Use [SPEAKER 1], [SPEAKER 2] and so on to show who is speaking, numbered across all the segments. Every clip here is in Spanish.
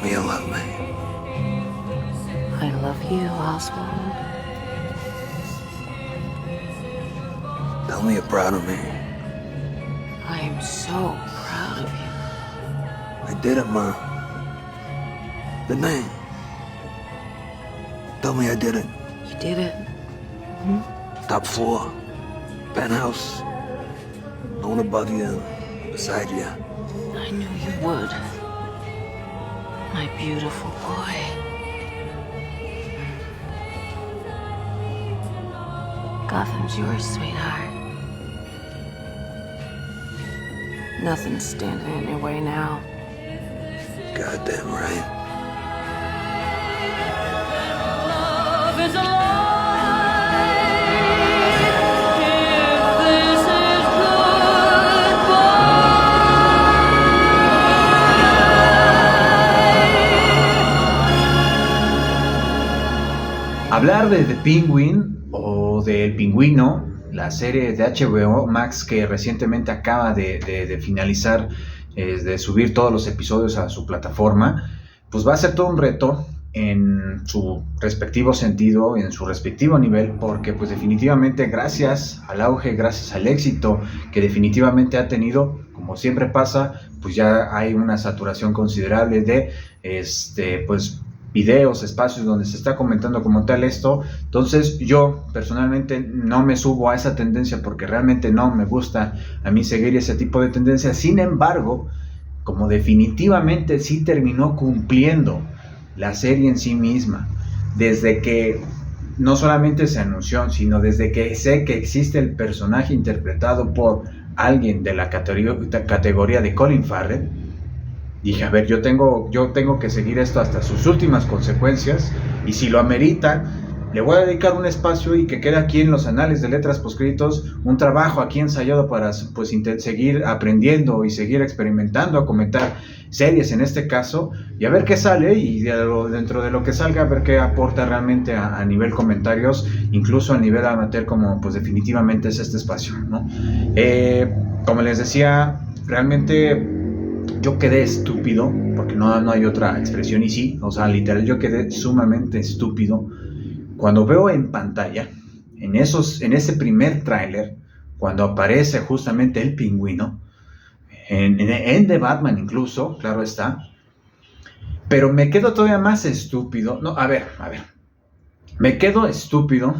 [SPEAKER 1] me you love me.
[SPEAKER 2] I love you, Oswald.
[SPEAKER 1] Tell me you're proud of me.
[SPEAKER 2] I am so proud of you.
[SPEAKER 1] I did it, Ma. The name. Tell me I did it.
[SPEAKER 2] You did it.
[SPEAKER 1] Top floor. Penthouse. No one above you. Beside you.
[SPEAKER 2] I knew you would. My beautiful boy. Gotham's yours, sweetheart. Nothing's standing in your way now.
[SPEAKER 1] Goddamn right.
[SPEAKER 3] Love is a lie. If this is goodbye.
[SPEAKER 4] Hablar de The Penguin o del Pingüino, la serie de HBO Max que recientemente acaba de finalizar, de subir todos los episodios a su plataforma, pues va a ser todo un reto en su respectivo sentido, en su respectivo nivel, porque pues definitivamente gracias al auge, gracias al éxito que definitivamente ha tenido, como siempre pasa, pues ya hay una saturación considerable de pues videos, espacios donde se está comentando como tal esto. Entonces yo personalmente no me subo a esa tendencia porque realmente no me gusta a mí seguir ese tipo de tendencias. Sin embargo, como definitivamente sí terminó cumpliendo la serie en sí misma, desde que no solamente se anunció, sino desde que sé que existe el personaje interpretado por alguien de la categoría de Colin Farrell, dije, a ver, yo tengo que seguir esto hasta sus últimas consecuencias, y si lo amerita, le voy a dedicar un espacio y que quede aquí en los anales de letras poscritos, un trabajo aquí ensayado para pues seguir aprendiendo y seguir experimentando, a comentar series en este caso, y a ver qué sale, y dentro de lo que salga, a ver qué aporta realmente a nivel comentarios, incluso a nivel amateur, como pues definitivamente es este espacio, ¿no? Como les decía, realmente yo quedé estúpido, porque no hay otra expresión, y sí, o sea, literal, yo quedé sumamente estúpido cuando veo en pantalla, en ese primer tráiler, cuando aparece justamente el Pingüino, en The Batman incluso, claro está, pero me quedo todavía más estúpido, no, a ver, me quedo estúpido,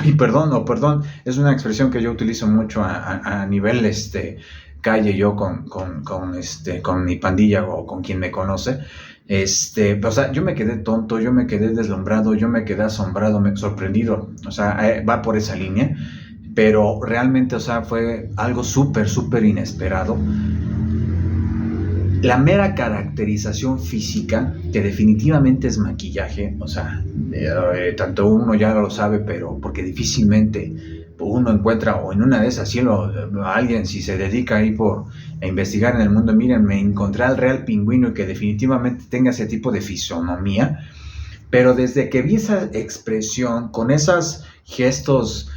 [SPEAKER 4] y perdón, es una expresión que yo utilizo mucho a nivel calle, yo con mi pandilla o con quien me conoce, o sea, yo me quedé tonto, yo me quedé deslumbrado, yo me quedé asombrado, sorprendido, o sea, va por esa línea, pero realmente, o sea, fue algo súper inesperado. La mera caracterización física, que definitivamente es maquillaje, o sea, tanto uno ya lo sabe, pero porque difícilmente uno encuentra, o en una de esas, alguien, si se dedica ahí a investigar en el mundo, miren, me encontré al real Pingüino y que definitivamente tenga ese tipo de fisonomía, pero desde que vi esa expresión, con esos gestos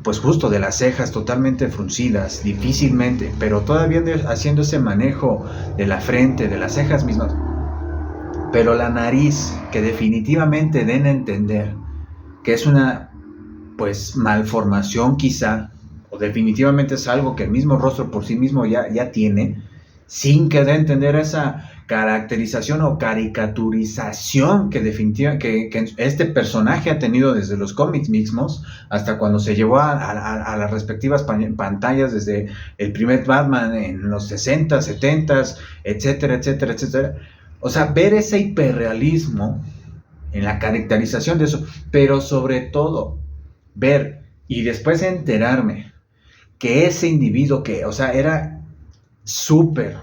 [SPEAKER 4] pues justo de las cejas totalmente fruncidas, difícilmente, pero todavía haciendo ese manejo de la frente, de las cejas mismas, pero la nariz, que definitivamente den a entender que es una pues malformación quizá, o definitivamente es algo que el mismo rostro por sí mismo ya tiene, sin que dé a entender esa caracterización o caricaturización que definitivamente que este personaje ha tenido desde los cómics mismos hasta cuando se llevó a las respectivas pantallas, desde el primer Batman en los 60, 70, etcétera. O sea, ver ese hiperrealismo en la caracterización de eso, pero sobre todo ver y después enterarme que ese individuo que, o sea, era súper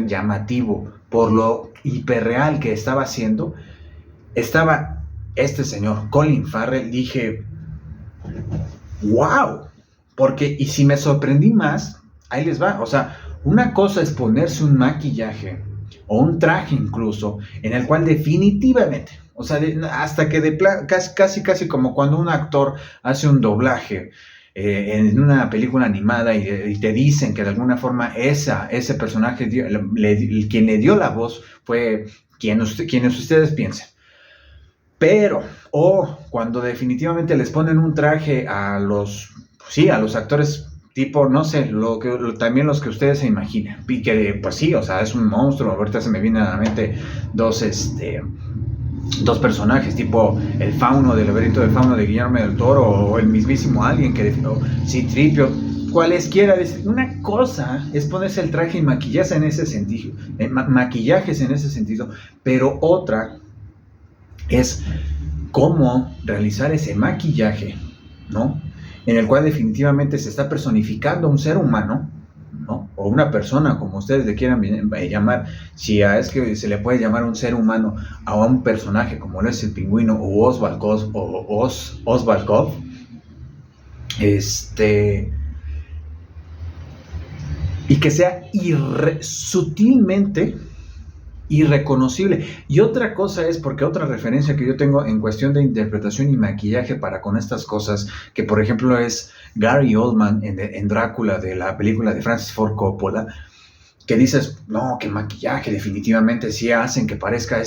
[SPEAKER 4] llamativo por lo hiperreal que estaba haciendo, estaba este señor Colin Farrell, dije, wow, porque, y si me sorprendí más, ahí les va, o sea, una cosa es ponerse un maquillaje o un traje incluso, en el cual definitivamente, o sea, hasta que casi como cuando un actor hace un doblaje, en una película animada y te dicen que de alguna forma ese personaje, quien le dio la voz fue quienes ustedes piensen. Pero, cuando definitivamente les ponen un traje a los actores tipo, no sé, también los que ustedes se imaginen, y que pues sí, o sea, es un monstruo. Ahorita se me vienen a la mente dos personajes, tipo el fauno del laberinto del fauno de Guillermo del Toro, o el mismísimo Alien que definió Citripio, cualesquiera. Una cosa es ponerse el traje y maquillajes en ese sentido, pero otra es cómo realizar ese maquillaje, ¿no? En el cual definitivamente se está personificando un ser humano, ¿no? O una persona, como ustedes le quieran llamar. Si es que se le puede llamar un ser humano a un personaje como lo es el Pingüino o Oswald Cobb, y que sea sutilmente irreconocible. Y otra cosa es, porque otra referencia que yo tengo en cuestión de interpretación y maquillaje para con estas cosas, que por ejemplo es Gary Oldman en Drácula, de la película de Francis Ford Coppola, que dices, no, que maquillaje definitivamente sí hacen que parezca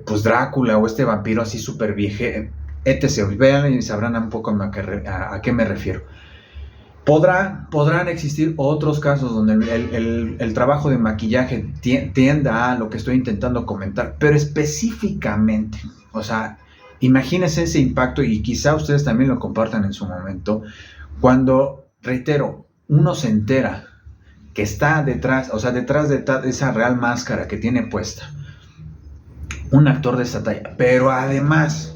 [SPEAKER 4] pues Drácula o este vampiro así súper viejo, etc. Vean y sabrán un poco a qué me refiero. Podrán existir otros casos donde el trabajo de maquillaje tienda a lo que estoy intentando comentar, pero específicamente, o sea, imagínense ese impacto, y quizá ustedes también lo compartan en su momento, cuando, reitero, uno se entera que está detrás de esa real máscara que tiene puesta un actor de esa talla, pero además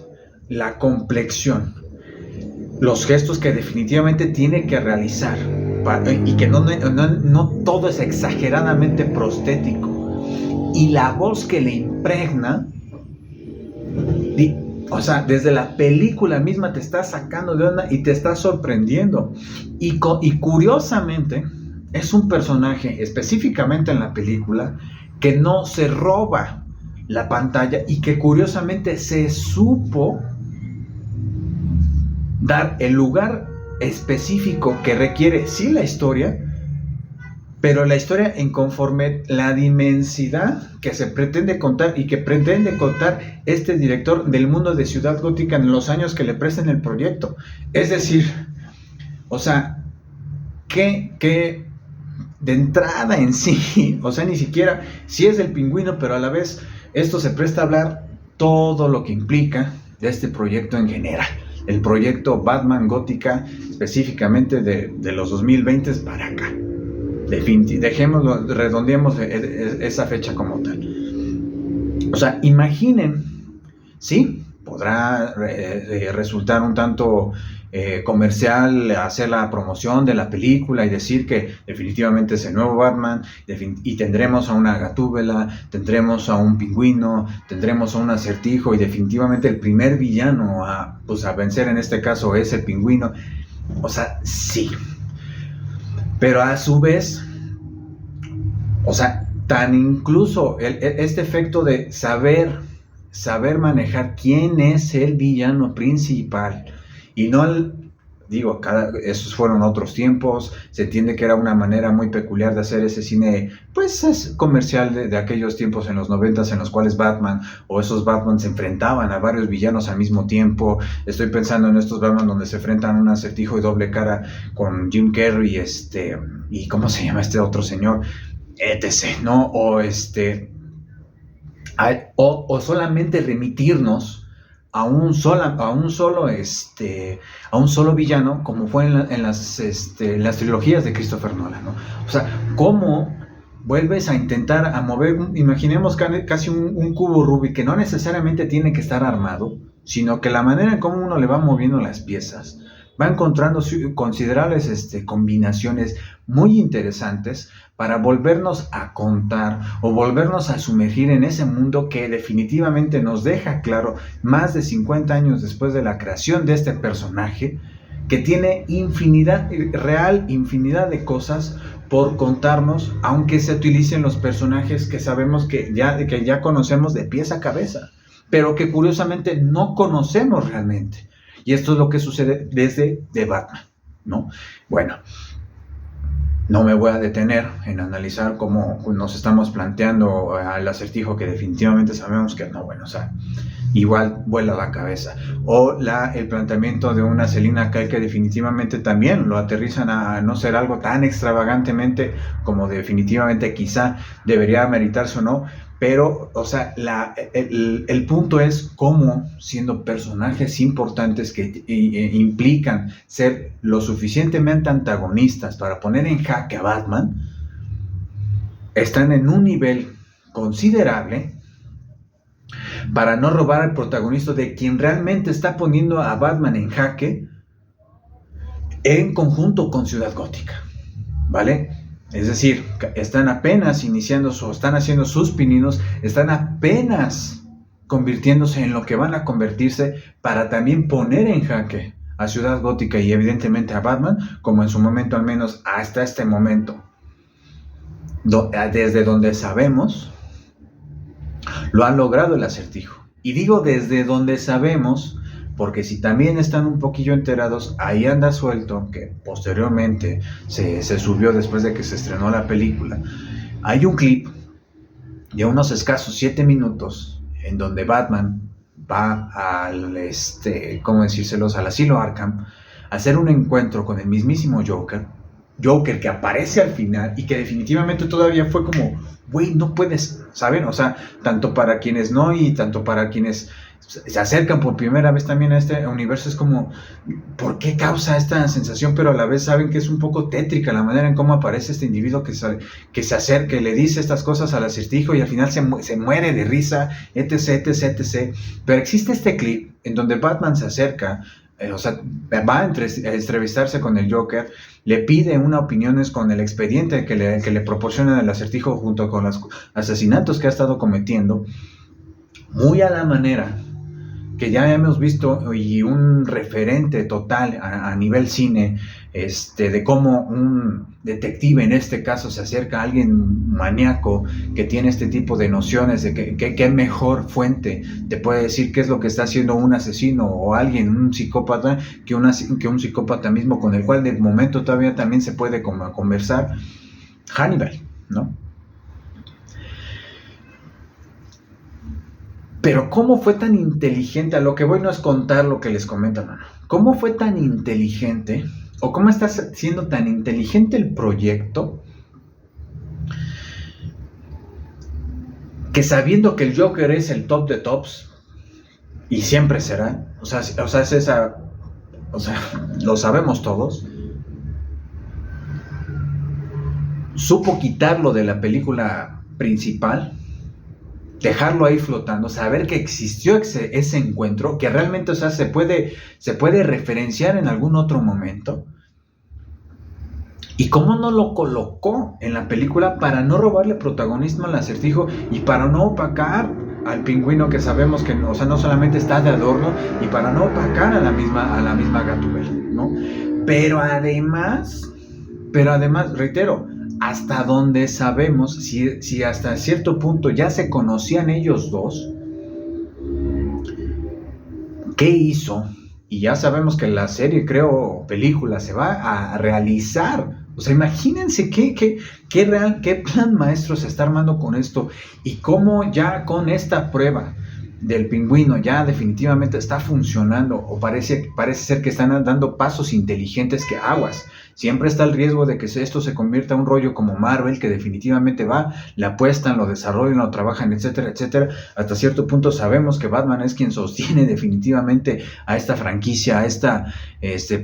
[SPEAKER 4] la complexión, los gestos que definitivamente tiene que realizar, y que no todo es exageradamente prostético, y la voz que le impregna, o sea, desde la película misma te está sacando de onda y te está sorprendiendo. Y curiosamente es un personaje, específicamente en la película, que no se roba la pantalla, y que curiosamente se supo dar el lugar específico que requiere, sí, la historia, pero la historia en conforme la dimensidad que se pretende contar, y que pretende contar este director del mundo de Ciudad Gótica en los años que le presten el proyecto. Es decir, o sea, que de entrada en sí, o sea, ni siquiera si es el Pingüino, pero a la vez esto se presta a hablar todo lo que implica de este proyecto en general. El proyecto Batman Gótica, específicamente de los 2020 para acá. Dejémoslo, redondeemos esa fecha como tal. O sea, imaginen, sí, podrá resultar un tanto comercial hacer la promoción de la película y decir que definitivamente es el nuevo Batman, y tendremos a una Gatúbela, tendremos a un Pingüino, tendremos a un Acertijo, y definitivamente el primer villano a vencer en este caso es el Pingüino. O sea, sí, pero a su vez, o sea, tan incluso este efecto de saber manejar quién es el villano principal, y no esos fueron otros tiempos. Se entiende que era una manera muy peculiar de hacer ese cine, pues es comercial de aquellos tiempos en los 90s, en los cuales Batman o esos Batman se enfrentaban a varios villanos al mismo tiempo. Estoy pensando en estos Batman donde se enfrentan a un Acertijo y Doble Cara con Jim Carrey, y ¿cómo se llama este otro señor? etc., ¿no? O solamente remitirnos a un solo villano, como fue en las trilogías de Christopher Nolan, ¿no? O sea, ¿cómo vuelves a intentar a mover, imaginemos casi un cubo Rubik, que no necesariamente tiene que estar armado, sino que la manera en cómo uno le va moviendo las piezas va encontrando considerables combinaciones muy interesantes para volvernos a contar o volvernos a sumergir en ese mundo que definitivamente nos deja claro, más de 50 años después de la creación de este personaje, que tiene infinidad de cosas por contarnos, aunque se utilicen los personajes que sabemos que ya conocemos de pies a cabeza, pero que curiosamente no conocemos realmente. Y esto es lo que sucede desde The Batman, ¿no? Bueno, no me voy a detener en analizar cómo nos estamos planteando al Acertijo, que definitivamente sabemos que no, bueno, o sea, igual vuela la cabeza. O el planteamiento de una Selina Kyle, que definitivamente también lo aterrizan a no ser algo tan extravagantemente como definitivamente quizá debería meritarse o no. Pero, o sea, el punto es cómo, siendo personajes importantes que implican ser lo suficientemente antagonistas para poner en jaque a Batman, están en un nivel considerable para no robar al protagonista de quien realmente está poniendo a Batman en jaque, en conjunto con Ciudad Gótica, ¿vale? Es decir, están apenas están haciendo sus pininos, están apenas convirtiéndose en lo que van a convertirse para también poner en jaque a Ciudad Gótica y evidentemente a Batman, como en su momento, al menos hasta este momento, desde donde sabemos, lo han logrado el Acertijo. Y digo desde donde sabemos, porque si también están un poquillo enterados, ahí anda suelto, que posteriormente se subió después de que se estrenó la película. Hay un clip de unos escasos 7 minutos en donde Batman va al, ¿cómo decírselos?, al asilo Arkham, a hacer un encuentro con el mismísimo Joker que aparece al final y que definitivamente todavía fue como, güey, no puedes, ¿saben? O sea, tanto para quienes no y tanto para quienes se acercan por primera vez también a este universo, es como, ¿por qué causa esta sensación? Pero a la vez saben que es un poco tétrica la manera en cómo aparece este individuo que se acerca y le dice estas cosas al Acertijo y al final se muere de risa, etc, etc, etc. Pero existe este clip en donde Batman se acerca, o sea, va a entrevistarse con el Joker, le pide una opinión con el expediente que le proporciona el Acertijo junto con los asesinatos que ha estado cometiendo, muy a la manera que ya hemos visto, y un referente total a nivel cine, de cómo un detective en este caso se acerca a alguien maníaco que tiene este tipo de nociones de qué mejor fuente te puede decir qué es lo que está haciendo un asesino o alguien, un psicópata, que un psicópata mismo, con el cual de momento todavía también se puede conversar. Hannibal, ¿no? Pero ¿cómo fue tan inteligente? A lo que voy no es contar lo que les comento, no. ¿Cómo fue tan inteligente, o cómo está siendo tan inteligente el proyecto, que sabiendo que el Joker es el top de tops, y siempre será, o sea es esa, o sea, lo sabemos todos, supo quitarlo de la película principal, dejarlo ahí flotando, saber que existió ese encuentro, que realmente, o sea, se puede referenciar en algún otro momento, y cómo no lo colocó en la película para no robarle protagonismo al Acertijo y para no opacar al Pingüino, que sabemos que, o sea, no solamente está de adorno, y para no opacar a la misma Gatúbela, ¿no? Pero además, reitero, hasta donde sabemos, si hasta cierto punto ya se conocían ellos dos, ¿qué hizo? Y ya sabemos que la serie, creo, película, se va a realizar. O sea, imagínense qué plan maestro se está armando con esto, y cómo ya con esta prueba del Pingüino ya definitivamente está funcionando, o parece ser que están dando pasos inteligentes, que aguas. Siempre está el riesgo de que esto se convierta en un rollo como Marvel, que definitivamente le apuestan, lo desarrollan, lo trabajan, etcétera, etcétera. Hasta cierto punto sabemos que Batman es quien sostiene definitivamente a esta franquicia, a esta,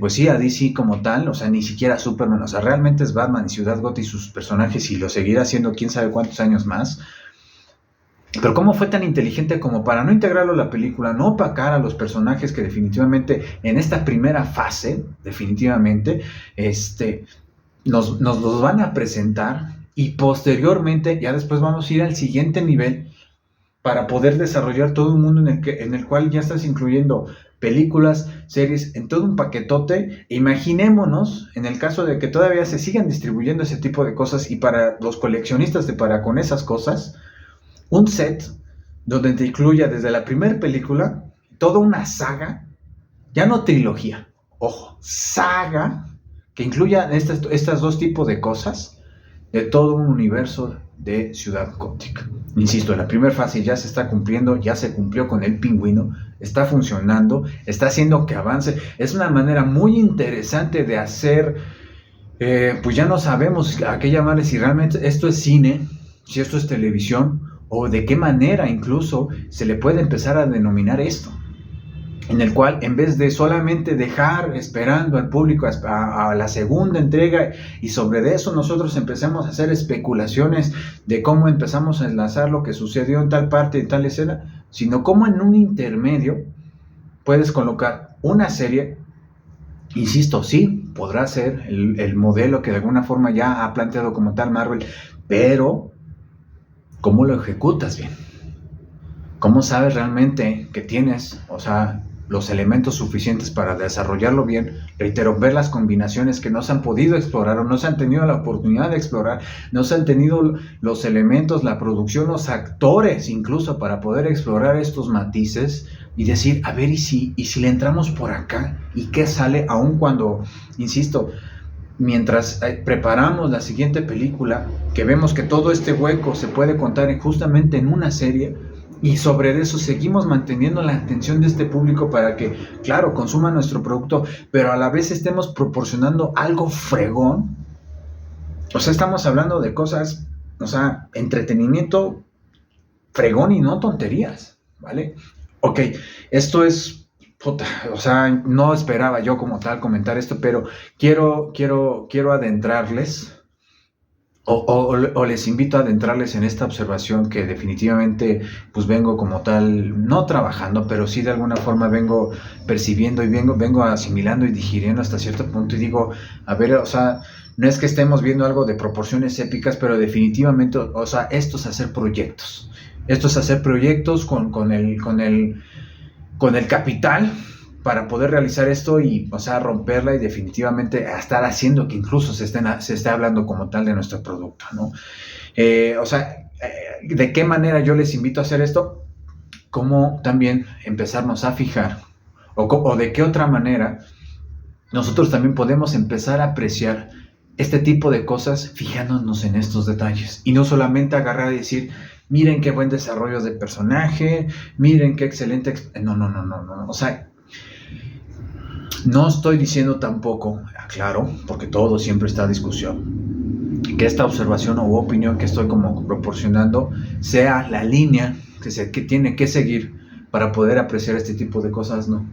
[SPEAKER 4] pues sí, a DC como tal, o sea, ni siquiera Superman, o sea, realmente es Batman y Ciudad Gótica y sus personajes, y lo seguirá haciendo quién sabe cuántos años más. Pero cómo fue tan inteligente como para no integrarlo a la película, no opacar a los personajes que definitivamente en esta primera fase, definitivamente, nos los van a presentar, y posteriormente ya después vamos a ir al siguiente nivel para poder desarrollar todo un mundo en el cual ya estás incluyendo películas, series, en todo un paquetote. Imaginémonos, en el caso de que todavía se sigan distribuyendo ese tipo de cosas, y para los coleccionistas con esas cosas, un set donde te incluya desde la primera película toda una saga ya no trilogía, ojo, saga, que incluya estas dos tipos de cosas, de todo un universo de Ciudad Gótica. Insisto, la primera fase ya se está cumpliendo, ya se cumplió con el Pingüino, está funcionando, está haciendo que avance. Es una manera muy interesante de hacer, pues ya no sabemos a qué llamarle, si realmente esto es cine, si esto es televisión, o de qué manera incluso se le puede empezar a denominar esto, en el cual en vez de solamente dejar esperando al público a la segunda entrega y sobre de eso nosotros empezamos a hacer especulaciones de cómo empezamos a enlazar lo que sucedió en tal parte, en tal escena, sino cómo en un intermedio puedes colocar una serie, insisto, sí, podrá ser el modelo que de alguna forma ya ha planteado como tal Marvel, pero ¿cómo lo ejecutas bien? ¿Cómo sabes realmente que tienes, o sea, los elementos suficientes para desarrollarlo bien? Reitero, ver las combinaciones que no se han podido explorar o no se han tenido la oportunidad de explorar, no se han tenido los elementos, la producción, los actores incluso para poder explorar estos matices y decir, a ver, ¿y si le entramos por acá? ¿Y qué sale? Aun cuando, insisto, mientras preparamos la siguiente película, que vemos que todo este hueco se puede contar justamente en una serie, y sobre eso seguimos manteniendo la atención de este público para que, claro, consuma nuestro producto, pero a la vez estemos proporcionando algo fregón. O sea, estamos hablando de cosas, o sea, entretenimiento fregón y no tonterías, ¿vale? Ok, esto es, puta, o sea, no esperaba yo como tal comentar esto, pero quiero adentrarles. O les invito a adentrarles en esta observación que definitivamente pues vengo como tal, no trabajando, pero sí de alguna forma vengo percibiendo y vengo asimilando y digiriendo hasta cierto punto y digo, a ver, o sea, no es que estemos viendo algo de proporciones épicas, pero definitivamente, o sea, esto es hacer proyectos con el capital para poder realizar esto y, o sea, romperla y definitivamente estar haciendo que incluso se esté hablando como tal de nuestro producto, ¿no? O sea, ¿de qué manera yo les invito a hacer esto? ¿Cómo también empezarnos a fijar? O de qué otra manera nosotros también podemos empezar a apreciar este tipo de cosas fijándonos en estos detalles y no solamente agarrar y decir, miren qué buen desarrollo de personaje, miren qué excelente... No, o sea, no estoy diciendo tampoco, aclaro, porque todo siempre está a discusión, que esta observación o opinión que estoy como proporcionando sea la línea que tiene que seguir para poder apreciar este tipo de cosas, no.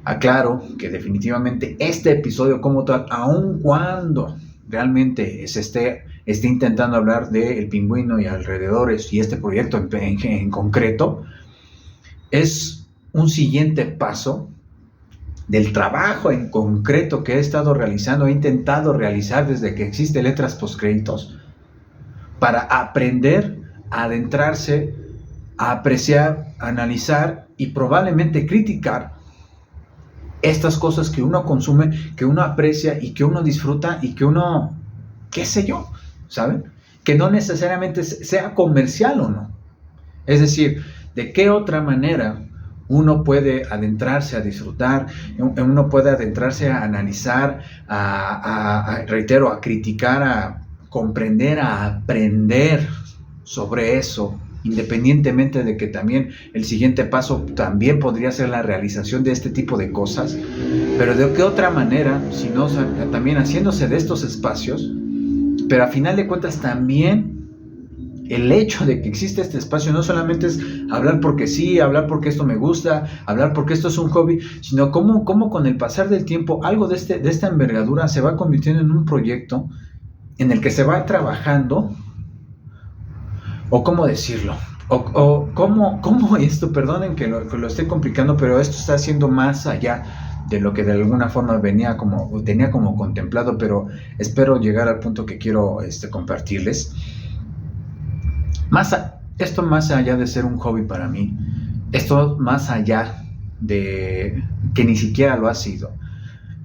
[SPEAKER 4] Aclaro que definitivamente este episodio como tal, aun cuando realmente se esté intentando hablar de El Pingüino y alrededores y este proyecto en concreto, es un siguiente paso del trabajo en concreto que he estado realizando, he intentado realizar desde que existe Letras Postcréditos, para aprender a adentrarse, a apreciar, a analizar y probablemente criticar estas cosas que uno consume, que uno aprecia y que uno disfruta y que uno, qué sé yo, ¿saben? Que no necesariamente sea comercial o no. Es decir, ¿de qué otra manera uno puede adentrarse a disfrutar, uno puede adentrarse a analizar, reitero, a criticar, a comprender, a aprender sobre eso, independientemente de que también el siguiente paso también podría ser la realización de este tipo de cosas, pero de qué otra manera, si no también haciéndose de estos espacios, pero a final de cuentas también el hecho de que existe este espacio no solamente es hablar porque sí, hablar porque esto me gusta, hablar porque esto es un hobby, sino cómo con el pasar del tiempo algo de esta envergadura se va convirtiendo en un proyecto en el que se va trabajando, o cómo decirlo, o cómo esto, perdonen que lo esté complicando, pero esto está haciendo más allá de lo que de alguna forma tenía como contemplado, pero espero llegar al punto que quiero compartirles. Esto más allá de ser un hobby para mí, esto más allá de que ni siquiera lo ha sido,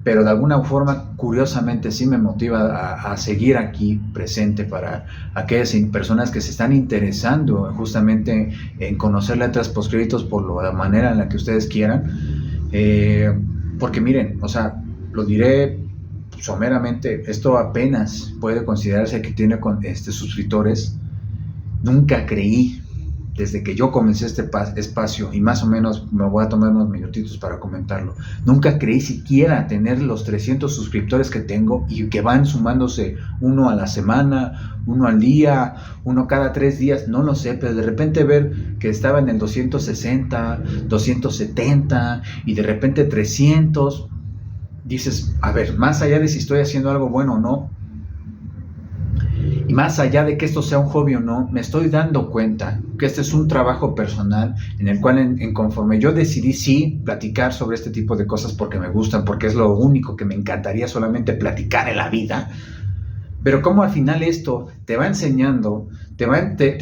[SPEAKER 4] pero de alguna forma curiosamente sí me motiva a seguir aquí presente para aquellas personas que se están interesando justamente en conocer Letras Postcréditos por la manera en la que ustedes quieran, porque miren, o sea, lo diré someramente, esto apenas puede considerarse que tiene suscriptores. Nunca creí, desde que yo comencé este espacio, y más o menos me voy a tomar unos minutitos para comentarlo, nunca creí siquiera tener los 300 suscriptores que tengo y que van sumándose uno a la semana, uno al día, uno cada 3 días, no lo sé, pero de repente ver que estaba en el 260, 270 y de repente 300, dices, a ver, más allá de si estoy haciendo algo bueno o no, y más allá de que esto sea un hobby o no, me estoy dando cuenta que este es un trabajo personal en el cual en conforme yo decidí sí platicar sobre este tipo de cosas porque me gustan, porque es lo único que me encantaría solamente platicar en la vida, pero como al final esto te va enseñando, te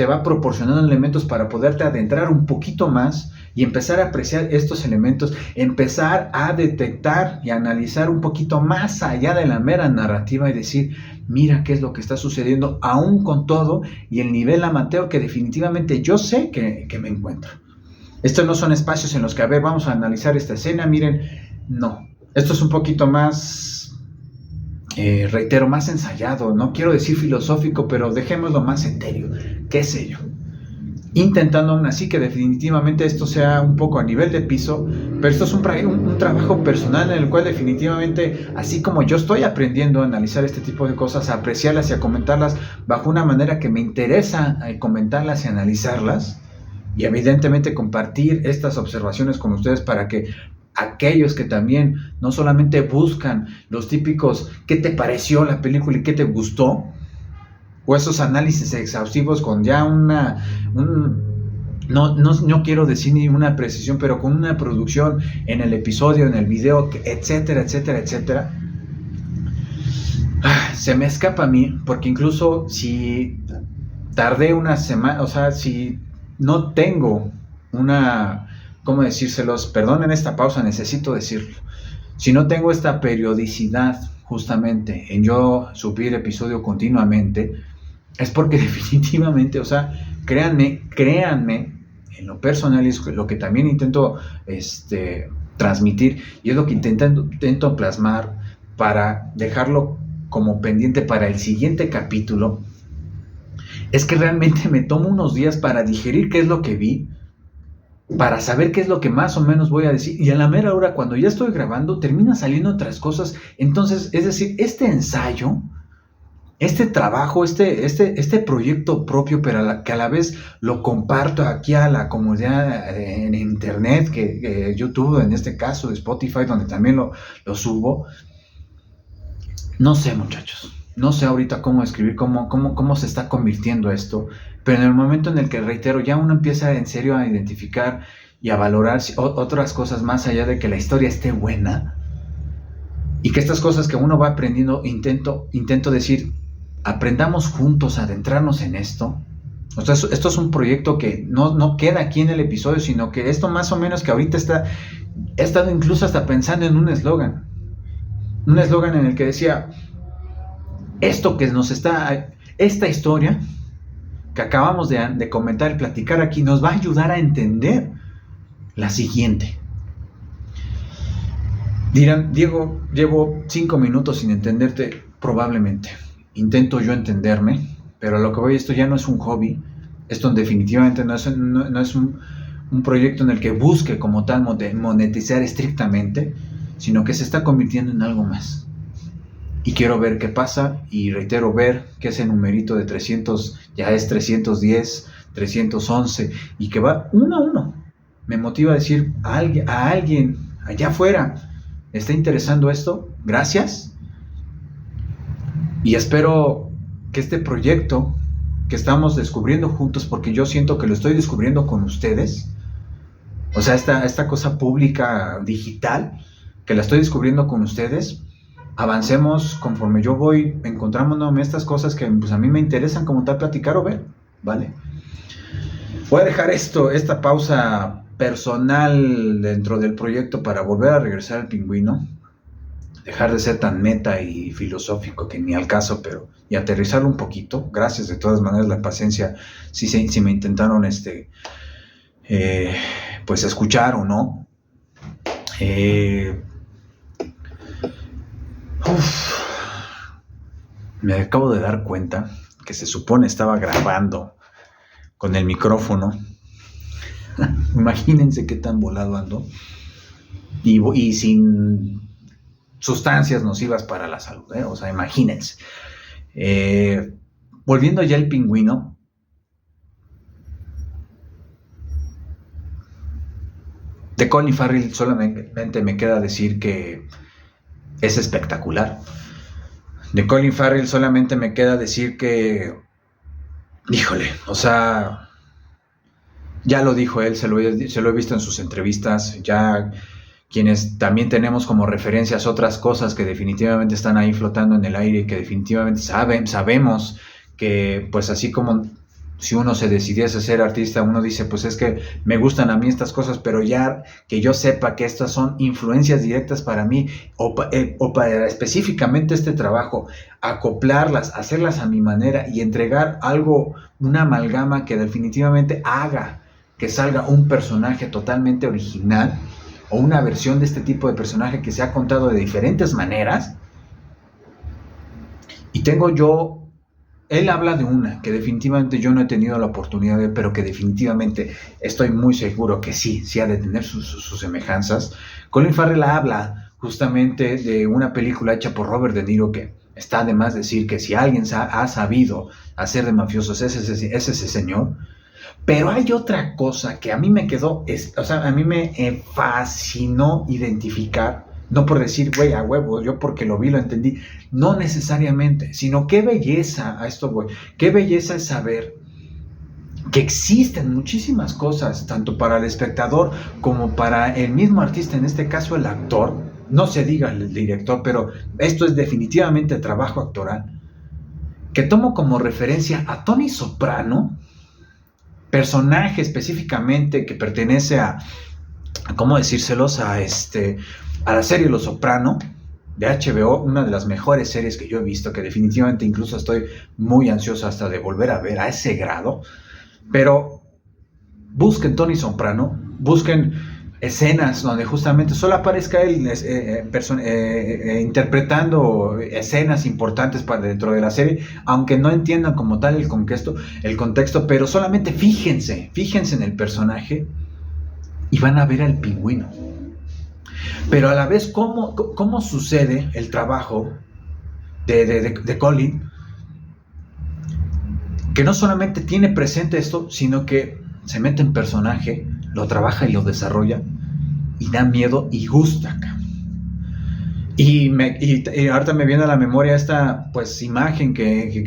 [SPEAKER 4] va proporcionando elementos para poderte adentrar un poquito más y empezar a apreciar estos elementos, empezar a detectar y analizar un poquito más allá de la mera narrativa y decir, mira qué es lo que está sucediendo, aún con todo y el nivel amateur que definitivamente yo sé que me encuentro. Estos no son espacios en los que, a ver, vamos a analizar esta escena, miren, no. Esto es un poquito más, reitero, más ensayado, no quiero decir filosófico, pero dejémoslo más etéreo, qué sé yo. Intentando aún así que definitivamente esto sea un poco a nivel de piso, pero esto es un trabajo personal en el cual definitivamente, así como yo estoy aprendiendo a analizar este tipo de cosas, a apreciarlas y a comentarlas bajo una manera que me interesa comentarlas y analizarlas, y evidentemente compartir estas observaciones con ustedes para que aquellos que también no solamente buscan los típicos ¿qué te pareció la película y qué te gustó? O esos análisis exhaustivos con ya no quiero decir ni una precisión, pero con una producción en el episodio, en el video, etcétera, etcétera, etcétera. Se me escapa a mí, porque incluso si tardé una semana, o sea, si no tengo ¿cómo decírselos? Perdonen esta pausa, necesito decirlo. Si no tengo esta periodicidad justamente en yo subir episodio continuamente, es porque definitivamente, o sea, créanme, en lo personal es lo que también intento transmitir y es lo que intento plasmar para dejarlo como pendiente para el siguiente capítulo, es que realmente me tomo unos días para digerir qué es lo que vi, para saber qué es lo que más o menos voy a decir, y a la mera hora cuando ya estoy grabando termina saliendo otras cosas. Entonces, es decir, este ensayo, este trabajo, este proyecto propio, pero que a la vez lo comparto aquí a la comunidad en internet, que YouTube, en este caso, de Spotify, donde también lo subo. No sé, muchachos, no sé ahorita cómo escribir, cómo se está convirtiendo esto, pero en el momento en el que, reitero, ya uno empieza en serio a identificar y a valorar otras cosas más allá de que la historia esté buena, y que estas cosas que uno va aprendiendo, intento decir, aprendamos juntos a adentrarnos en esto. O sea, esto es un proyecto que no queda aquí en el episodio, sino que esto más o menos que ahorita he estado incluso hasta pensando en un eslogan en el que decía, esta historia que acabamos de comentar y platicar aquí nos va a ayudar a entender la siguiente. Dirán, Diego, llevo 5 minutos sin entenderte. Probablemente. Intento yo entenderme, pero a lo que voy, esto ya no es un hobby. Esto definitivamente no es un proyecto en el que busque como tal monetizar estrictamente, sino que se está convirtiendo en algo más. Y quiero ver qué pasa, y reitero, ver que ese numerito de 300 ya es 310, 311, y que va uno a uno. Me motiva a decir a alguien allá afuera, ¿le está interesando esto? Gracias. Y espero que este proyecto que estamos descubriendo juntos, porque yo siento que lo estoy descubriendo con ustedes, o sea, esta cosa pública, digital, que la estoy descubriendo con ustedes, avancemos conforme yo voy encontrándome estas cosas que pues, a mí me interesan como tal platicar o ver, ¿vale? Voy a dejar esta pausa personal dentro del proyecto para volver a regresar al Pingüino, dejar de ser tan meta y filosófico que ni al caso, pero y aterrizarlo un poquito. Gracias de todas maneras la paciencia, si me intentaron pues escuchar o no. Uf, me acabo de dar cuenta que se supone estaba grabando con el micrófono. Imagínense qué tan volado ando. Y sin sustancias nocivas para la salud, ¿eh? O sea, imagínense. Volviendo ya al Pingüino. De Colin Farrell solamente me queda decir que es espectacular. De Colin Farrell solamente me queda decir que, híjole, o sea, ya lo dijo él, se lo he visto en sus entrevistas, ya quienes también tenemos como referencias otras cosas que definitivamente están ahí flotando en el aire y que definitivamente sabemos que, pues así como si uno se decidiese a ser artista, uno dice, pues es que me gustan a mí estas cosas, pero ya que yo sepa que estas son influencias directas para mí o para específicamente este trabajo, acoplarlas, hacerlas a mi manera y entregar algo, una amalgama que definitivamente haga que salga un personaje totalmente original o una versión de este tipo de personaje que se ha contado de diferentes maneras. Y él habla de una que definitivamente yo no he tenido la oportunidad de ver, pero que definitivamente estoy muy seguro que sí ha de tener sus semejanzas. Colin Farrell habla justamente de una película hecha por Robert De Niro, que está de más decir que si alguien ha sabido hacer de mafiosos es ese señor. Pero hay otra cosa que a mí me quedó, a mí me fascinó identificar. No por decir, güey, a huevo, yo porque lo vi, lo entendí. No necesariamente, sino qué belleza, a esto voy, qué belleza es saber que existen muchísimas cosas, tanto para el espectador como para el mismo artista, en este caso el actor, no se diga el director, pero esto es definitivamente trabajo actoral, que tomo como referencia a Tony Soprano, personaje específicamente que pertenece a ¿cómo decírselos? A la serie Los Soprano de HBO, una de las mejores series que yo he visto, que definitivamente incluso estoy muy ansioso hasta de volver a ver a ese grado. Pero busquen Tony Soprano, busquen escenas donde justamente solo aparezca él interpretando escenas importantes para dentro de la serie, aunque no entiendan como tal el contexto, pero solamente fíjense en el personaje y van a ver al Pingüino. Pero a la vez, ¿cómo sucede el trabajo de Colin? Que no solamente tiene presente esto, sino que se mete en personaje, lo trabaja y lo desarrolla, y da miedo y gusta. Y ahorita me viene a la memoria esta pues imagen que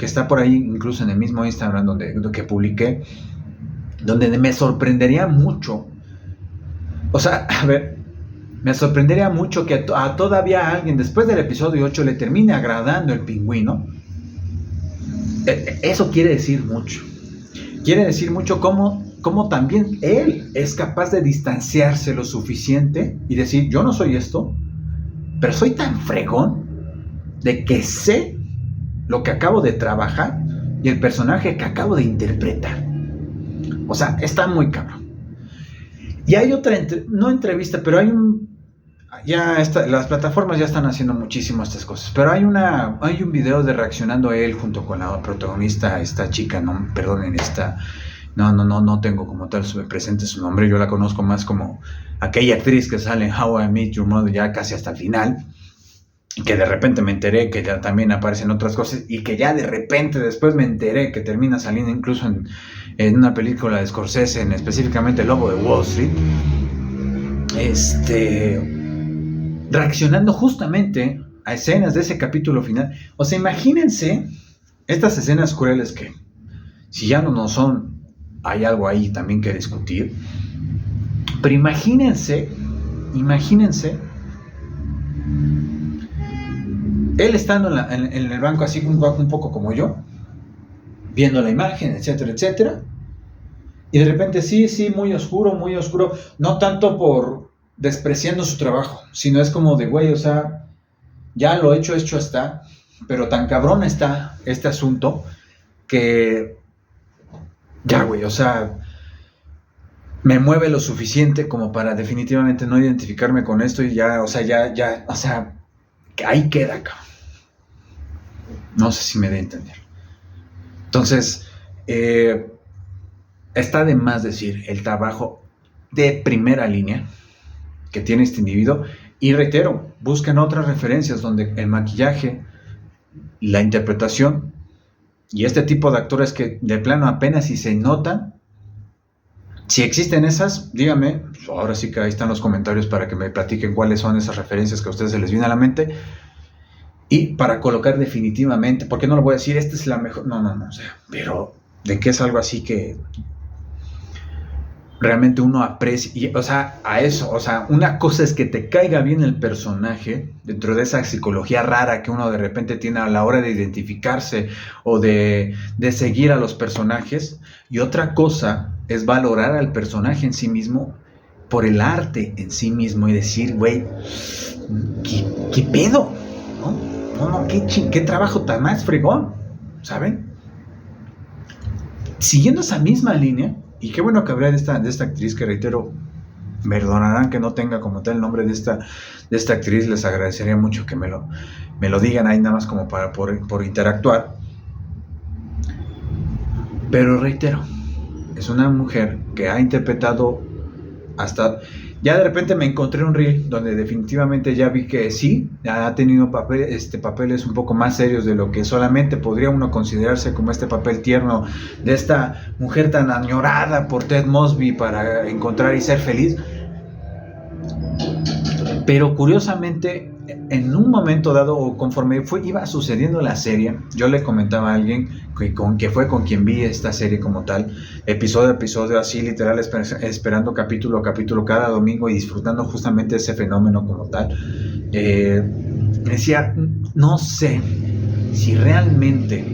[SPEAKER 4] está por ahí, incluso en el mismo Instagram que publiqué, donde me sorprendería mucho, o sea, a ver, me sorprendería mucho que todavía a alguien después del episodio 8 le termine agradando el Pingüino. Eso quiere decir mucho. Quiere decir mucho cómo también él es capaz de distanciarse lo suficiente y decir, yo no soy esto, pero soy tan fregón de que sé lo que acabo de trabajar y el personaje que acabo de interpretar. O sea, está muy cabrón. Y hay otra, no entrevista, pero hay las plataformas ya están haciendo muchísimo estas cosas, pero hay un video de reaccionando a él junto con la protagonista, esta chica, no, perdonen, no tengo como tal presente su nombre, yo la conozco más como aquella actriz que sale en How I Met Your Mother ya casi hasta el final, y que de repente me enteré que ya también aparecen otras cosas, y que ya de repente después me enteré que termina saliendo incluso en una película de Scorsese, específicamente El Lobo de Wall Street, reaccionando justamente a escenas de ese capítulo final. O sea, imagínense estas escenas crueles que, si ya no son, hay algo ahí también que discutir, pero imagínense él estando en el banco así un poco como yo, viendo la imagen, etcétera, y de repente sí, muy oscuro, no tanto por despreciando su trabajo, sino es como de, güey, o sea, ya lo hecho está, pero tan cabrón está este asunto que ya, güey, o sea, me mueve lo suficiente como para definitivamente no identificarme con esto y ya, o sea, ahí queda, cabrón. No sé si me dé a entender. Entonces, está de más decir el trabajo de primera línea que tiene este individuo. Y reitero, busquen otras referencias donde el maquillaje, la interpretación y este tipo de actores que de plano apenas si se notan. Si existen esas, díganme. Ahora sí que ahí están los comentarios para que me platiquen cuáles son esas referencias que a ustedes se les viene a la mente. Y para colocar definitivamente, porque no lo voy a decir, esta es la mejor. No, o sea, pero de que es algo así que realmente uno aprecia. Y, o sea, a eso, o sea, una cosa es que te caiga bien el personaje dentro de esa psicología rara que uno de repente tiene a la hora de identificarse o de seguir a los personajes. Y otra cosa es valorar al personaje en sí mismo por el arte en sí mismo y decir, güey, ¿qué pedo? No, qué trabajo tan más fregón, ¿saben? Siguiendo esa misma línea, y qué bueno que hablé de esta actriz, que reitero, perdonarán que no tenga como tal el nombre de esta actriz, les agradecería mucho que me lo digan ahí nada más como para por interactuar. Pero reitero, es una mujer que ha interpretado hasta... Ya de repente me encontré un reel donde definitivamente ya vi que sí, ha tenido papeles un poco más serios de lo que solamente podría uno considerarse como este papel tierno de esta mujer tan añorada por Ted Mosby para encontrar y ser feliz. Pero curiosamente, en un momento dado, o conforme iba sucediendo la serie, yo le comentaba a alguien que fue con quien vi esta serie como tal, episodio a episodio, así literal, esperando capítulo a capítulo cada domingo y disfrutando justamente ese fenómeno como tal. Decía, no sé si realmente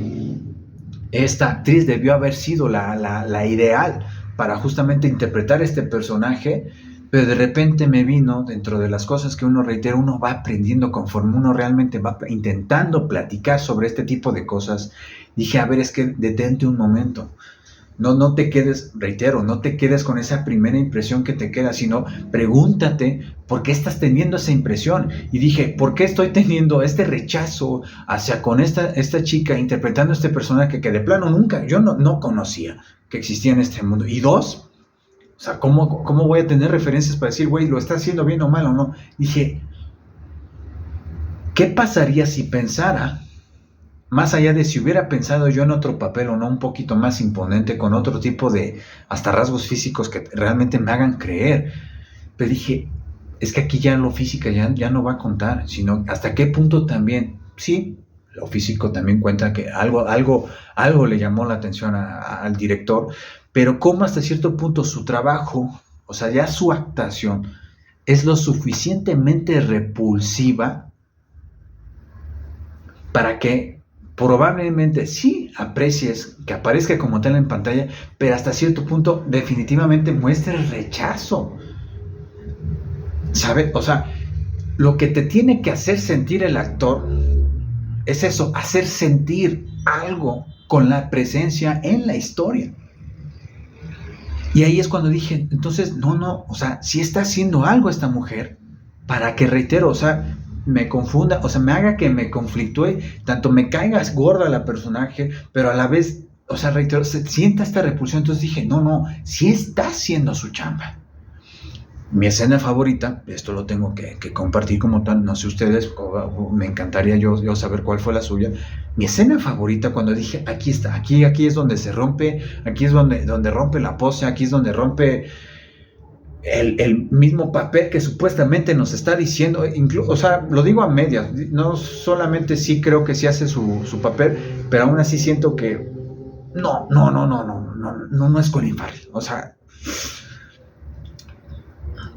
[SPEAKER 4] esta actriz debió haber sido la ideal para justamente interpretar este personaje. Pero de repente me vino, dentro de las cosas que uno reitera, uno va aprendiendo conforme uno realmente va intentando platicar sobre este tipo de cosas. Dije, a ver, es que detente un momento. No te quedes, reitero, no te quedes con esa primera impresión que te queda, sino pregúntate por qué estás teniendo esa impresión. Y dije, ¿por qué estoy teniendo este rechazo hacia con esta chica interpretando este personaje que de plano nunca, yo no conocía que existía en este mundo? Y dos, o sea, ¿cómo voy a tener referencias para decir, güey, lo está haciendo bien o mal o no? Dije, ¿qué pasaría si pensara, más allá de si hubiera pensado yo en otro papel o no, un poquito más imponente, con otro tipo de, hasta rasgos físicos que realmente me hagan creer? Pero dije, es que aquí ya lo físico ya no va a contar, sino hasta qué punto también, sí, lo físico también cuenta, que algo le llamó la atención al director, pero cómo hasta cierto punto su trabajo, o sea, ya su actuación es lo suficientemente repulsiva para que probablemente sí aprecies que aparezca como tal en pantalla, pero hasta cierto punto definitivamente muestre rechazo, ¿sabe? O sea, lo que te tiene que hacer sentir el actor es eso, hacer sentir algo con la presencia en la historia. Y ahí es cuando dije, entonces, no, o sea, si está haciendo algo esta mujer para que, reitero, o sea, me confunda, o sea, me haga que me conflictúe, tanto me caiga gorda la personaje, pero a la vez, o sea, reitero, se sienta esta repulsión. Entonces dije, no, si está haciendo su chamba. Mi escena favorita, esto lo tengo que compartir como tal, no sé ustedes, me encantaría yo saber cuál fue la suya. Mi escena favorita, cuando dije, aquí está, aquí es donde se rompe, aquí es donde rompe la pose, aquí es donde rompe el mismo papel que supuestamente nos está diciendo, o sea, lo digo a medias, no solamente sí creo que sí hace su papel, pero aún así siento que no es Colin Farrell, o sea,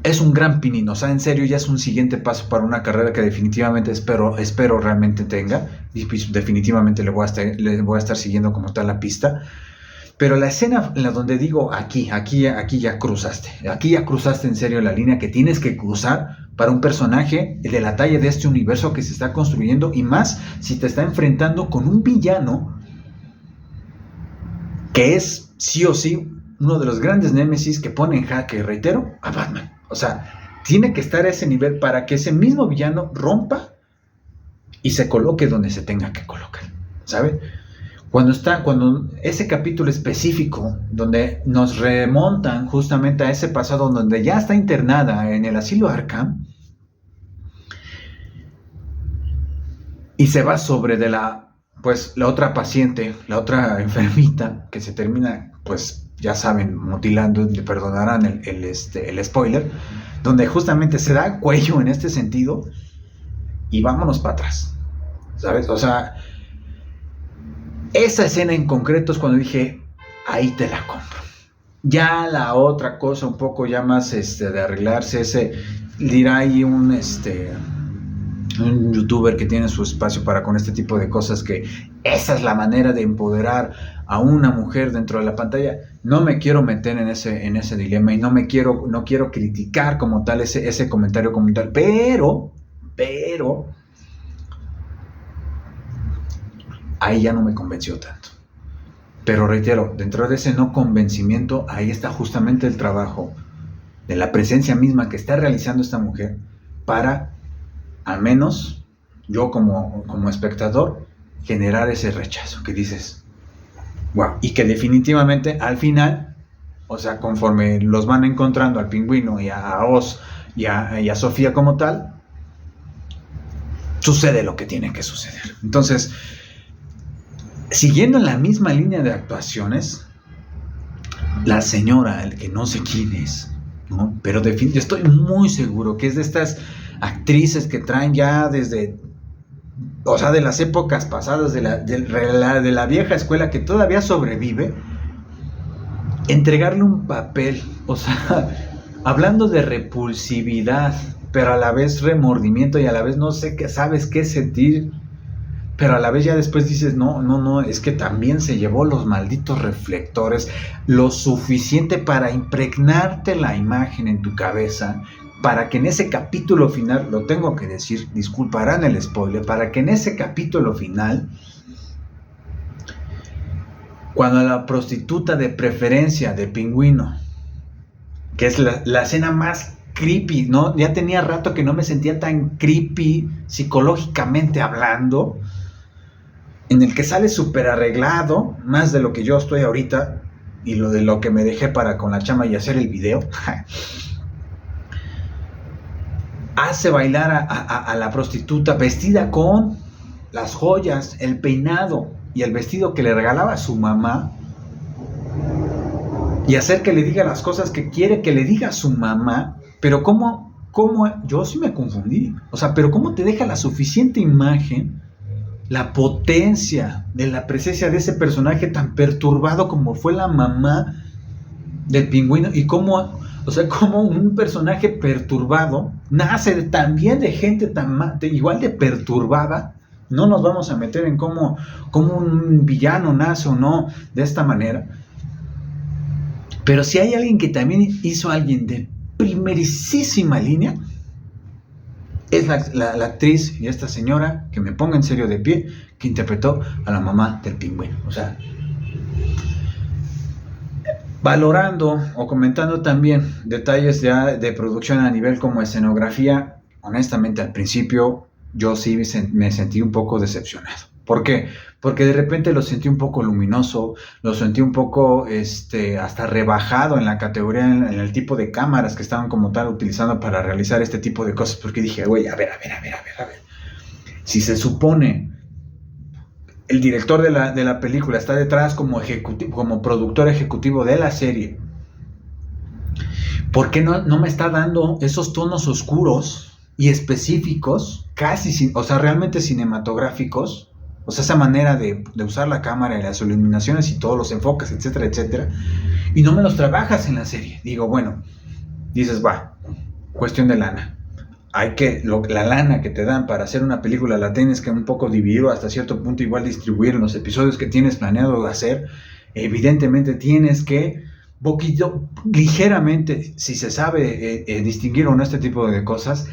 [SPEAKER 4] es un gran pinino, o sea, en serio ya es un siguiente paso para una carrera que definitivamente espero realmente tenga, y pues definitivamente le voy a estar siguiendo como tal la pista. Pero la escena en la donde digo, aquí ya cruzaste en serio la línea que tienes que cruzar para un personaje de la talla de este universo que se está construyendo, y más si te está enfrentando con un villano que es sí o sí uno de los grandes némesis que pone en jaque, reitero, a Batman. O sea, tiene que estar a ese nivel para que ese mismo villano rompa y se coloque donde se tenga que colocar, ¿sabe? Cuando ese capítulo específico, donde nos remontan justamente a ese pasado donde ya está internada en el asilo Arkham, y se va sobre de la otra paciente, la otra enfermita, que se termina, pues ya saben, mutilando, me perdonarán el spoiler, donde justamente se da cuello en este sentido, y vámonos para atrás, ¿sabes? O sea, esa escena en concreto es cuando dije, ahí te la compro. Ya la otra cosa, un poco ya más de arreglarse, dirá ahí un youtuber que tiene su espacio para con este tipo de cosas, que esa es la manera de empoderar a una mujer dentro de la pantalla. No me quiero meter en ese dilema y no quiero criticar como tal ese comentario como tal, pero ahí ya no me convenció tanto. Pero reitero, dentro de ese no convencimiento, ahí está justamente el trabajo de la presencia misma que está realizando esta mujer para, al menos yo como espectador, generar ese rechazo que dices, wow, y que definitivamente al final, o sea, conforme los van encontrando al Pingüino y a Oz y a Sofía como tal, sucede lo que tiene que suceder. Entonces, siguiendo en la misma línea de actuaciones, la señora, el que no sé quién es, ¿no? Pero yo estoy muy seguro que es de estas actrices que traen ya desde, o sea, de las épocas pasadas, de la vieja escuela que todavía sobrevive, entregarle un papel, o sea, hablando de repulsividad, pero a la vez remordimiento y a la vez no sé qué, sabes qué sentir, pero a la vez ya después dices, no, es que también se llevó los malditos reflectores, lo suficiente para impregnarte la imagen en tu cabeza, para que en ese capítulo final, lo tengo que decir, disculparán el spoiler, para que en ese capítulo final, cuando la prostituta de preferencia de Pingüino, que es la escena más creepy, ¿no? Ya tenía rato que no me sentía tan creepy psicológicamente hablando, en el que sale súper arreglado, más de lo que yo estoy ahorita, y de lo que me dejé para con la chama y hacer el video, hace bailar a la prostituta vestida con las joyas, el peinado y el vestido que le regalaba a su mamá, y hacer que le diga las cosas que quiere que le diga a su mamá. Pero ¿cómo? Yo sí me confundí. O sea, pero ¿cómo te deja la suficiente imagen, la potencia de la presencia de ese personaje tan perturbado como fue la mamá del Pingüino? Y cómo, o sea, cómo un personaje perturbado nace también de gente igual de perturbada. No nos vamos a meter en cómo un villano nace o no de esta manera. Pero si hay alguien que también hizo a alguien de primerísima línea, es la actriz y esta señora, que me ponga en serio de pie, que interpretó a la mamá del Pingüino. O sea, valorando o comentando también detalles ya de producción a nivel como escenografía, honestamente al principio yo sí me sentí un poco decepcionado. ¿Por qué? Porque de repente lo sentí un poco luminoso, lo sentí un poco hasta rebajado en la categoría, en el tipo de cámaras que estaban como tal utilizando para realizar este tipo de cosas, porque dije, güey, a ver. Si se supone el director de la película está detrás como productor ejecutivo de la serie, ¿por qué no me está dando esos tonos oscuros y específicos, o sea, realmente cinematográficos? O sea, esa manera de usar la cámara y las iluminaciones y todos los enfoques, etcétera, etcétera, y no me los trabajas en la serie. Digo, bueno, dices, va, cuestión de lana. La lana que te dan para hacer una película la tienes que un poco dividir o hasta cierto punto igual distribuir en los episodios que tienes planeado hacer. Evidentemente tienes que, ligeramente, si se sabe distinguir o no este tipo de cosas,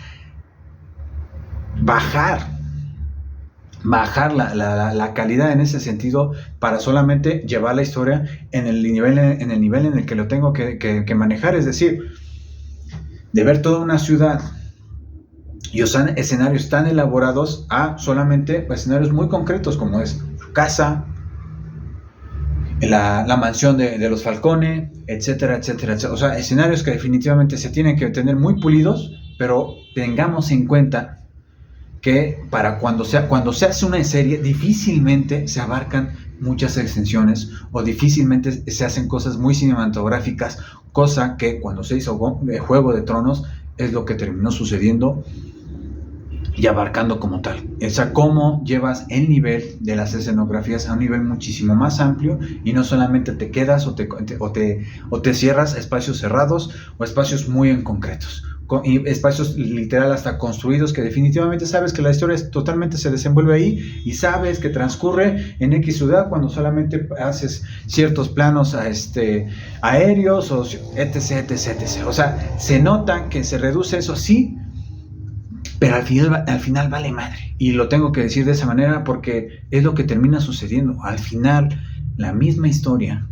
[SPEAKER 4] bajar la calidad en ese sentido para solamente llevar la historia en el nivel en el que lo tengo que manejar. Es decir, de ver toda una ciudad Y usan escenarios tan elaborados a solamente escenarios muy concretos, como es su casa, la mansión de los Falcone, etcétera, etcétera, etcétera. O sea, escenarios que definitivamente se tienen que tener muy pulidos, pero tengamos en cuenta que para cuando se hace una serie, difícilmente se abarcan muchas extensiones o difícilmente se hacen cosas muy cinematográficas, cosa que cuando se hizo Juego de Tronos es lo que terminó sucediendo y abarcando como tal. O sea, cómo llevas el nivel de las escenografías a un nivel muchísimo más amplio y no solamente te quedas o te cierras a espacios cerrados o espacios muy en concretos. Y espacios literal hasta construidos que definitivamente sabes que la historia totalmente se desenvuelve ahí y sabes que transcurre en X ciudad cuando solamente haces ciertos planos aéreos o etc, etc, etc. O sea, se nota que se reduce eso, sí, pero al final vale madre. Y lo tengo que decir de esa manera porque es lo que termina sucediendo. Al final, la misma historia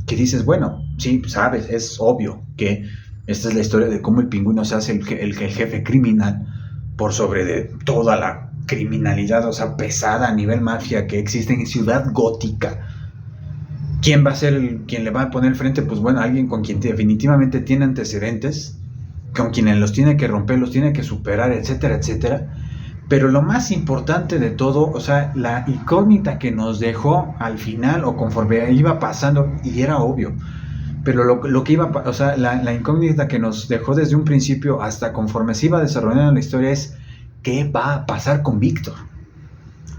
[SPEAKER 4] que dices, bueno, sí, sabes, es obvio que esta es la historia de cómo el Pingüino se hace el jefe criminal por sobre de toda la criminalidad, o sea, pesada a nivel mafia que existe en Ciudad Gótica. ¿Quién va a ser quien le va a poner frente? Pues bueno, alguien con quien definitivamente tiene antecedentes, con quienes los tiene que romper, los tiene que superar, etcétera, etcétera. Pero lo más importante de todo, o sea, la incógnita que nos dejó al final o conforme iba pasando, y era obvio, pero lo que iba, o sea, la incógnita que nos dejó desde un principio hasta conforme se iba desarrollando la historia es ¿qué va a pasar con Víctor?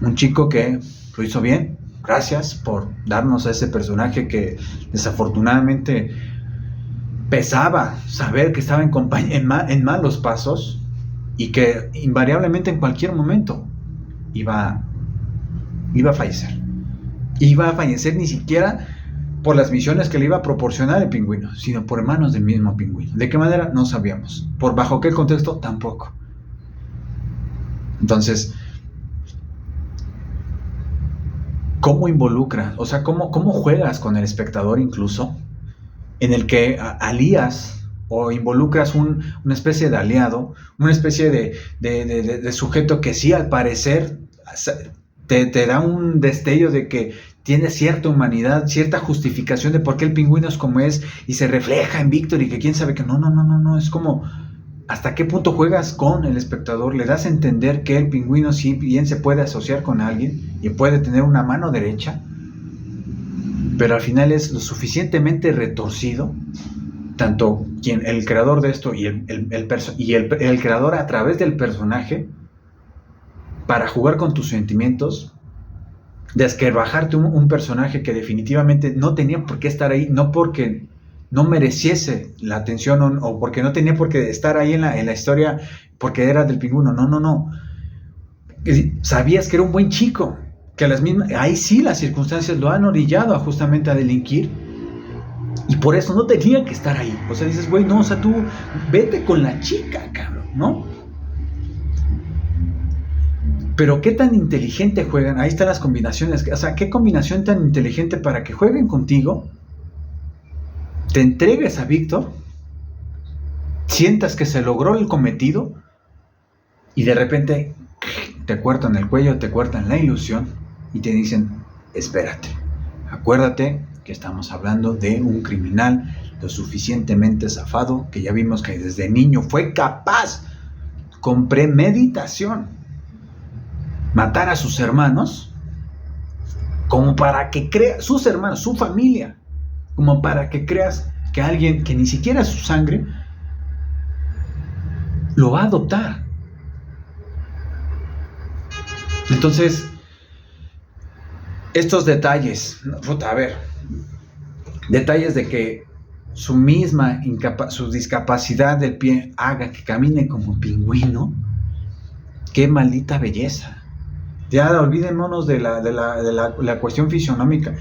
[SPEAKER 4] Un chico que lo hizo bien, gracias por darnos a ese personaje que desafortunadamente pesaba saber que estaba en malos pasos y que invariablemente en cualquier momento iba a fallecer. Iba a fallecer ni siquiera por las misiones que le iba a proporcionar el Pingüino, sino por manos del mismo Pingüino. ¿De qué manera? No sabíamos. ¿Por bajo qué contexto? Tampoco. Entonces, ¿cómo involucras? O sea, ¿cómo juegas con el espectador incluso? En el que alías o involucras una especie de aliado, una especie de sujeto que sí al parecer te da un destello de que tiene cierta humanidad, cierta justificación de por qué el Pingüino es como es y se refleja en Víctor y que quién sabe que no, es como hasta qué punto juegas con el espectador, le das a entender que el Pingüino sí bien se puede asociar con alguien y puede tener una mano derecha, pero al final es lo suficientemente retorcido, tanto el creador de esto y el creador a través del personaje, para jugar con tus sentimientos, desquebrajarte un personaje que definitivamente no tenía por qué estar ahí, no porque no mereciese la atención o porque no tenía por qué estar ahí en la historia porque era del Pingüino, no. Sabías que era un buen chico, que ahí sí las circunstancias lo han orillado justamente a delinquir y por eso no tenía que estar ahí. O sea, dices, güey, no, o sea, tú vete con la chica, cabrón, ¿no? Pero qué tan inteligente juegan, ahí están las combinaciones, o sea, qué combinación tan inteligente para que jueguen contigo, te entregues a Víctor, sientas que se logró el cometido y de repente te cortan el cuello, te cortan la ilusión y te dicen, espérate, acuérdate que estamos hablando de un criminal lo suficientemente zafado que ya vimos que desde niño fue capaz, con premeditación, matar a sus hermanos, como para que creas, sus hermanos, su familia, como para que creas que alguien que ni siquiera es su sangre lo va a adoptar. Entonces, estos detalles, detalles de que su misma su discapacidad del pie haga que camine como Pingüino, qué maldita belleza. Ya olvidémonos de la cuestión fisionómica,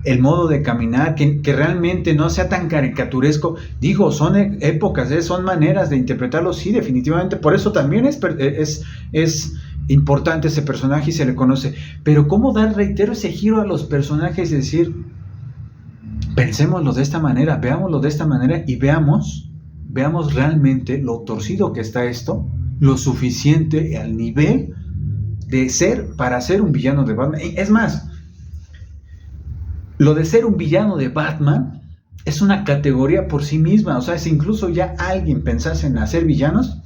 [SPEAKER 4] el modo de caminar, que realmente no sea tan caricaturesco. Digo, son épocas, son maneras de interpretarlo, sí, definitivamente. Por eso también es importante ese personaje y se le conoce. Pero cómo dar, reitero, ese giro a los personajes y decir, pensémoslo de esta manera, veámoslo de esta manera y veamos realmente lo torcido que está esto lo suficiente al nivel para ser un villano de Batman. Es más, lo de ser un villano de Batman es una categoría por sí misma. O sea, si incluso ya alguien pensase en hacer villanos,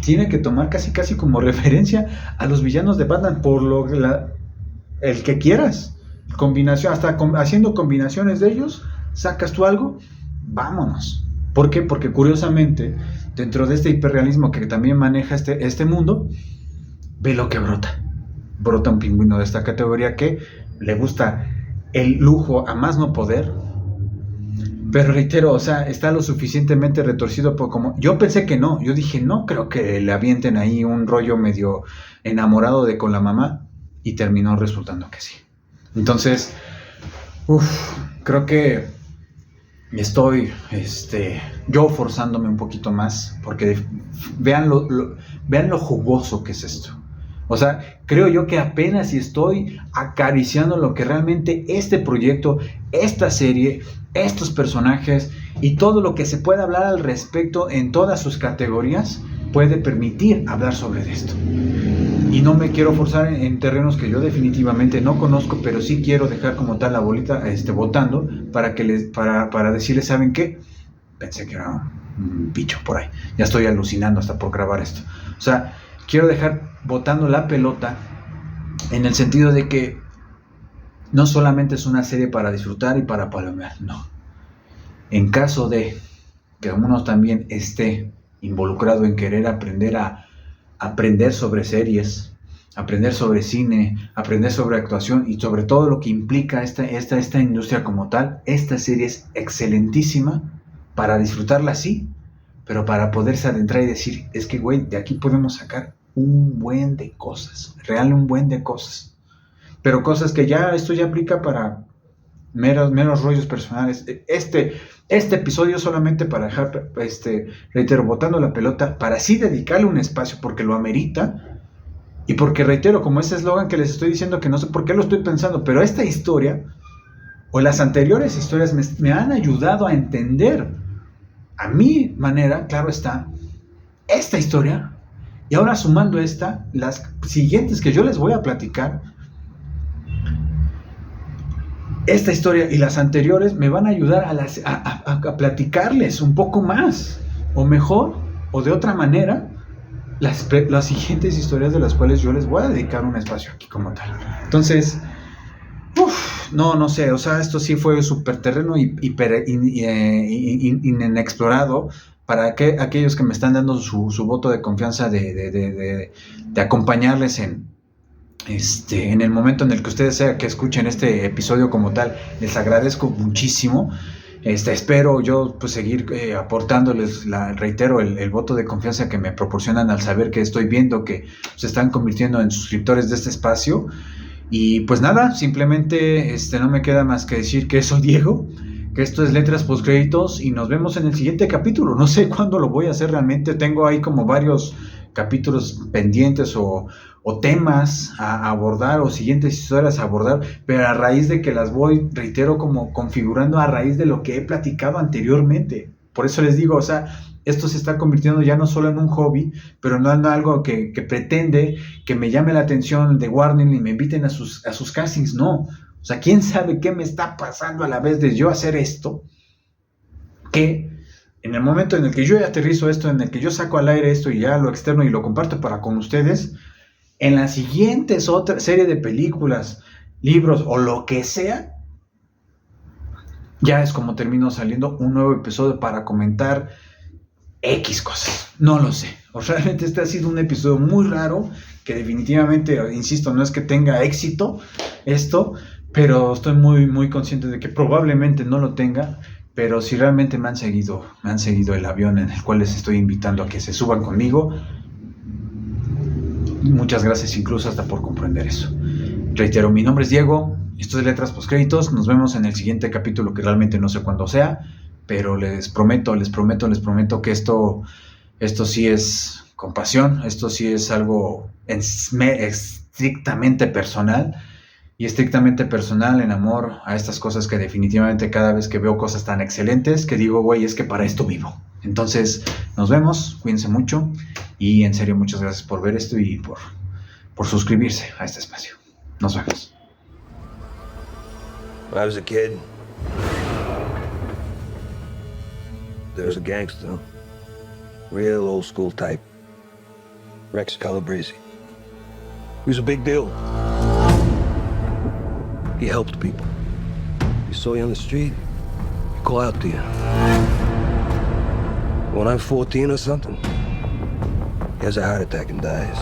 [SPEAKER 4] tiene que tomar casi como referencia a los villanos de Batman por el que quieras. Combinación, hasta haciendo combinaciones de ellos, sacas tú algo, vámonos. ¿Por qué? Porque curiosamente, dentro de este hiperrealismo que también maneja este mundo, ve lo que brota. Brota un pingüino de esta categoría que le gusta el lujo a más no poder. Pero reitero, o sea, está lo suficientemente retorcido como... Yo pensé que no, yo dije, no creo que le avienten ahí un rollo medio enamorado con la mamá, y terminó resultando que sí. Entonces, creo que estoy yo forzándome un poquito más, porque vean lo jugoso que es esto. O sea, creo yo que apenas si estoy acariciando lo que realmente este proyecto, esta serie, estos personajes y todo lo que se puede hablar al respecto en todas sus categorías puede permitir hablar sobre esto. Y no me quiero forzar en terrenos que yo definitivamente no conozco, pero sí quiero dejar como tal la bolita votando para decirles, ¿saben qué? Pensé que era un bicho por ahí. Ya estoy alucinando hasta por grabar esto. O sea, quiero dejar botando la pelota en el sentido de que no solamente es una serie para disfrutar y para palomear, no. En caso de que uno también esté involucrado en querer aprender sobre series, aprender sobre cine, aprender sobre actuación y sobre todo lo que implica esta industria como tal, esta serie es excelentísima para disfrutarla así, pero para poderse adentrar y decir, es que güey, de aquí podemos sacar un buen de cosas, un buen de cosas, pero cosas que esto ya aplica para meros rollos personales. Este episodio solamente para dejar, reitero, botando la pelota, para así dedicarle un espacio porque lo amerita, y porque reitero, como ese eslogan que les estoy diciendo, que no sé por qué lo estoy pensando, pero esta historia, o las anteriores historias, me han ayudado a entender, a mi manera, claro está, esta historia, y ahora sumando las siguientes que yo les voy a platicar, esta historia y las anteriores me van a ayudar a platicarles un poco más, o mejor, o de otra manera, las siguientes historias de las cuales yo les voy a dedicar un espacio aquí como tal. Entonces, no sé, o sea, esto sí fue súper terreno inexplorado para aquellos que me están dando su voto de confianza de acompañarles en el momento en el que ustedes sea que escuchen este episodio como tal. Les agradezco muchísimo. Espero yo pues seguir aportándoles, reitero, el voto de confianza que me proporcionan al saber que estoy viendo que se están convirtiendo en suscriptores de este espacio. Y pues nada, simplemente no me queda más que decir que soy Diego, que esto es Letras Postcréditos, y nos vemos en el siguiente capítulo. No sé cuándo lo voy a hacer realmente, tengo ahí como varios capítulos pendientes o temas a abordar, o siguientes historias a abordar, pero a raíz de que las voy, reitero, como configurando a raíz de lo que he platicado anteriormente. Por eso les digo, o sea, esto se está convirtiendo ya no solo en un hobby, pero no en algo que pretende que me llame la atención de Warner y me inviten a sus castings, no. O sea, quién sabe qué me está pasando a la vez de yo hacer esto, que en el momento en el que yo ya aterrizo esto, en el que yo saco al aire esto y ya lo externo y lo comparto con ustedes, en las siguientes otra serie de películas, libros o lo que sea, ya es como termino saliendo un nuevo episodio para comentar X cosas. No lo sé. O realmente este ha sido un episodio muy raro, que definitivamente, insisto, no es que tenga éxito esto, pero estoy muy, muy consciente de que probablemente no lo tenga. Pero si realmente me han seguido el avión en el cual les estoy invitando a que se suban conmigo, muchas gracias incluso hasta por comprender eso. Reitero, mi nombre es Diego, esto es Letras Postcréditos, nos vemos en el siguiente capítulo, que realmente no sé cuándo sea, pero les prometo que esto sí es compasión, esto sí es algo estrictamente personal, y estrictamente personal en amor a estas cosas que definitivamente cada vez que veo cosas tan excelentes que digo, güey, es que para esto vivo. Entonces, nos vemos, cuídense mucho y en serio muchas gracias por ver esto y por suscribirse a este espacio. Nos vemos.
[SPEAKER 1] When I was a kid, there was a gangster, real old school type, Rex Calabrese. He was a big deal. He helped people. He saw you on the street, he'd call out to you. When I'm 14 or something, he has a heart attack and dies.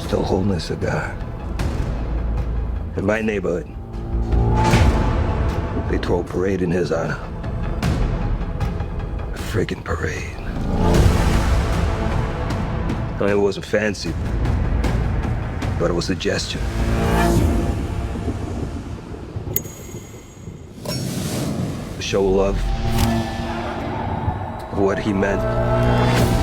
[SPEAKER 1] Still holding a cigar. In my neighborhood, they throw a parade in his honor. A friggin' parade. I mean, it wasn't fancy, but it was a gesture. A show of love, of what he meant.